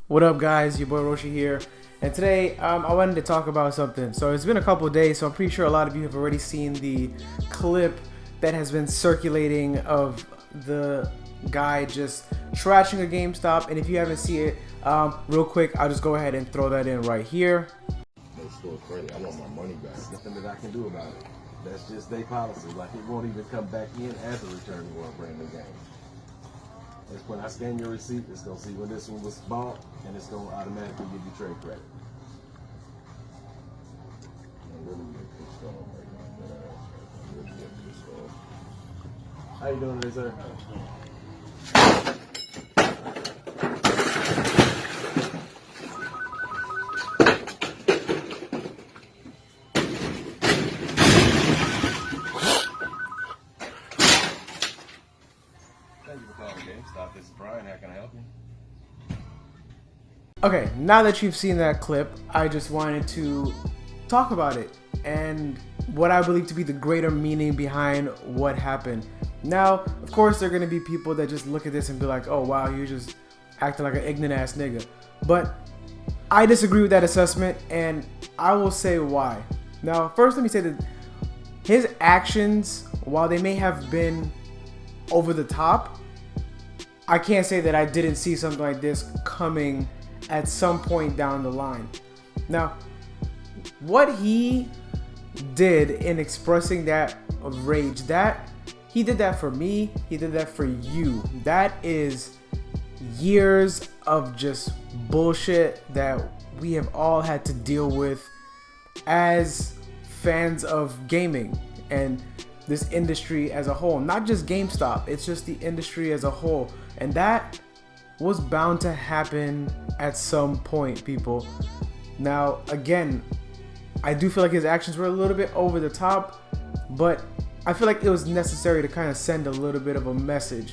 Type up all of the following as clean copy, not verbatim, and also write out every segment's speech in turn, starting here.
What up, guys? Your boy Roshi here, and today I wanted to talk about something. So it's been a couple of days, so I'm pretty sure a lot of you have already seen the clip that has been circulating of the guy just trashing a GameStop. And if you haven't seen it, real quick, I'll just go ahead and throw that in right here. No store credit. I want my money back. Nothing that I can do about it. That's just their policy. Like it won't even come back in as a return for a brand new game. It's when I scan your receipt, it's gonna see when this one was bought, and it's gonna automatically give you trade credit. I'm really getting pissed off right now. I'm really getting pissed off. How you doing today, sir? Thank you for calling GameStop. This is Brian. How can I help you? Okay, now that you've seen that clip, I just wanted to talk about it and what I believe to be the greater meaning behind what happened. Now, of course, there are going to be people that just look at this and be like, oh, wow, you're just acting like an ignorant ass nigga. But I disagree with that assessment, and I will say why. Now, first, let me say that his actions, while they may have been over the top, I can't say that I didn't see something like this coming at some point down the line. Now, what he did in expressing that rage, that he did that for me, he did that for you. That is years of just bullshit that we have all had to deal with as fans of gaming and this industry as a whole. Not just GameStop, it's just the industry as a whole. And that was bound to happen at some point, people. Now, again, I do feel like his actions were a little bit over the top, but I feel like it was necessary to kind of send a little bit of a message.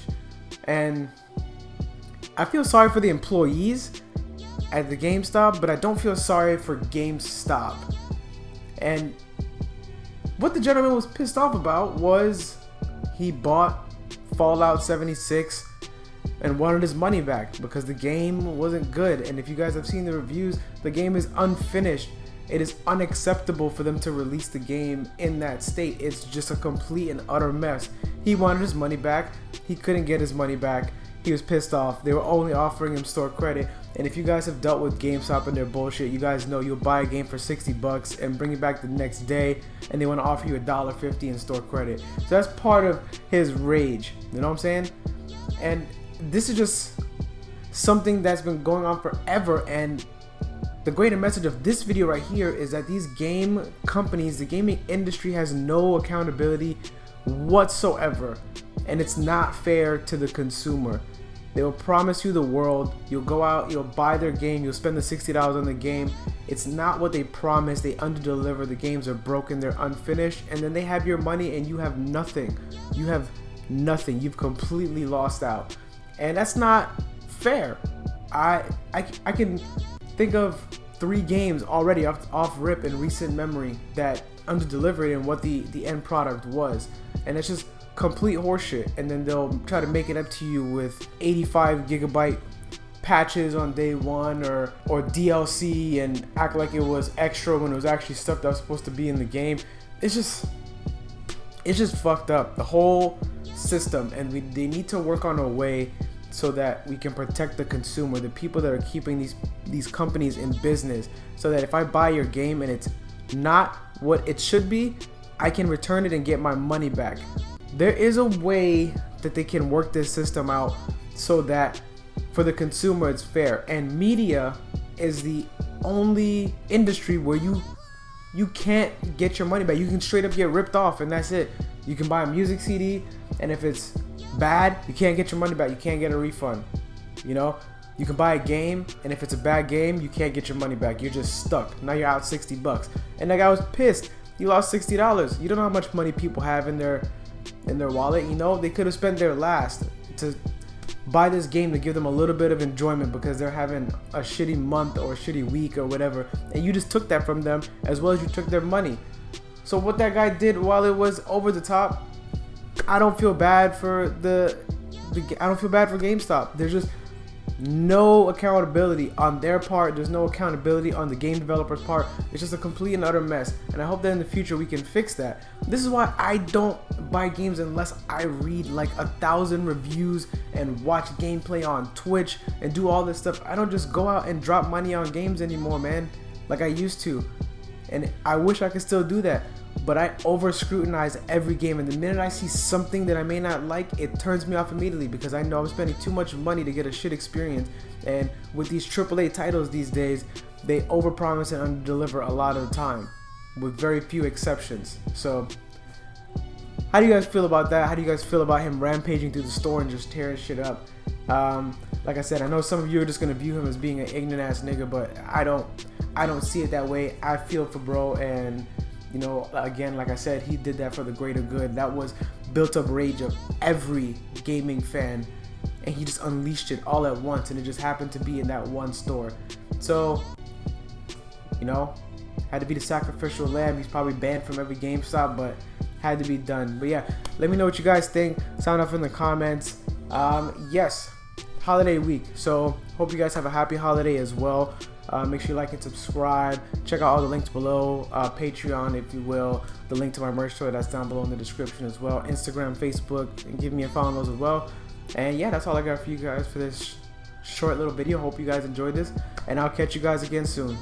And I feel sorry for the employees at the GameStop, but I don't feel sorry for GameStop. And what the gentleman was pissed off about was he bought Fallout 76 and wanted his money back because the game wasn't good. And if you guys have seen the reviews, the game is unfinished. It is unacceptable for them to release the game in that state. It's just a complete and utter mess. He wanted his money back. He couldn't get his money back. He was pissed off. They were only offering him store credit. And if you guys have dealt with GameStop and their bullshit, you guys know you'll buy a game for $60 and bring it back the next day, and they want to offer you $1.50 in store credit. So that's part of his rage. You know what I'm saying? And this is just something that's been going on forever. And the greater message of this video right here is that these game companies, the gaming industry, has no accountability whatsoever. And it's not fair to the consumer. They will promise you the world. You'll go out, you'll buy their game, you'll spend the $60 on the game. It's not what they promise. They underdeliver. The games are broken, they're unfinished, and then they have your money and you have nothing. You have nothing. You've completely lost out. And that's not fair. I can think of 3 games already off rip in recent memory that underdelivered in what the end product was. And it's just complete horseshit. And then they'll try to make it up to you with 85 gigabyte patches on day one or DLC and act like it was extra when it was actually stuff that was supposed to be in the game. It's just fucked up, the whole system. And they need to work on a way so that we can protect the consumer, the people that are keeping these companies in business, so that if I buy your game and it's not what it should be, I can return it and get my money back. There is a way that they can work this system out so that for the consumer it's fair. And media is the only industry where you can't get your money back. You can straight up get ripped off, and that's it. You can buy a music CD, and if it's bad, you can't get your money back. You can't get a refund. You know, you can buy a game, and if it's a bad game, you can't get your money back. You're just stuck. Now you're out $60. And that guy was pissed. He lost $60. You don't know how much money people have in their wallet. You know, they could have spent their last to buy this game to give them a little bit of enjoyment because they're having a shitty month or a shitty week or whatever, and you just took that from them as well as you took their money. So what that guy did, while it was over the top, I don't feel bad for I don't feel bad for GameStop. no accountability on their part. There's no accountability on the game developer's part. It's just a complete and utter mess, and I hope that in the future we can fix that. This is why I don't buy games unless I read like 1,000 reviews and watch gameplay on Twitch and do all this stuff. I don't just go out and drop money on games anymore, man, like I used to. And I wish I could still do that, but I over scrutinize every game, and the minute I see something that I may not like, it turns me off immediately, because I know I'm spending too much money to get a shit experience. And with these AAA titles these days, they overpromise and underdeliver a lot of the time, with very few exceptions. So how do you guys feel about that? How do you guys feel about him rampaging through the store and just tearing shit up? Like I said, I know some of you are just gonna view him as being an ignorant ass nigga, but I don't see it that way. I feel for bro, and you know, again, like I said, he did that for the greater good. That was built up rage of every gaming fan, and he just unleashed it all at once, and it just happened to be in that one store. So, you know, had to be the sacrificial lamb. He's probably banned from every GameStop, but had to be done. But yeah, let me know what you guys think. Sound off in the comments. Yes, holiday week, so hope you guys have a happy holiday as well. Make sure you like and subscribe. Check out all the links below. Patreon, if you will. The link to my merch store, that's down below in the description as well. Instagram, Facebook, and give me a follow on those as well. And yeah, that's all I got for you guys for this short little video. Hope you guys enjoyed this, and I'll catch you guys again soon.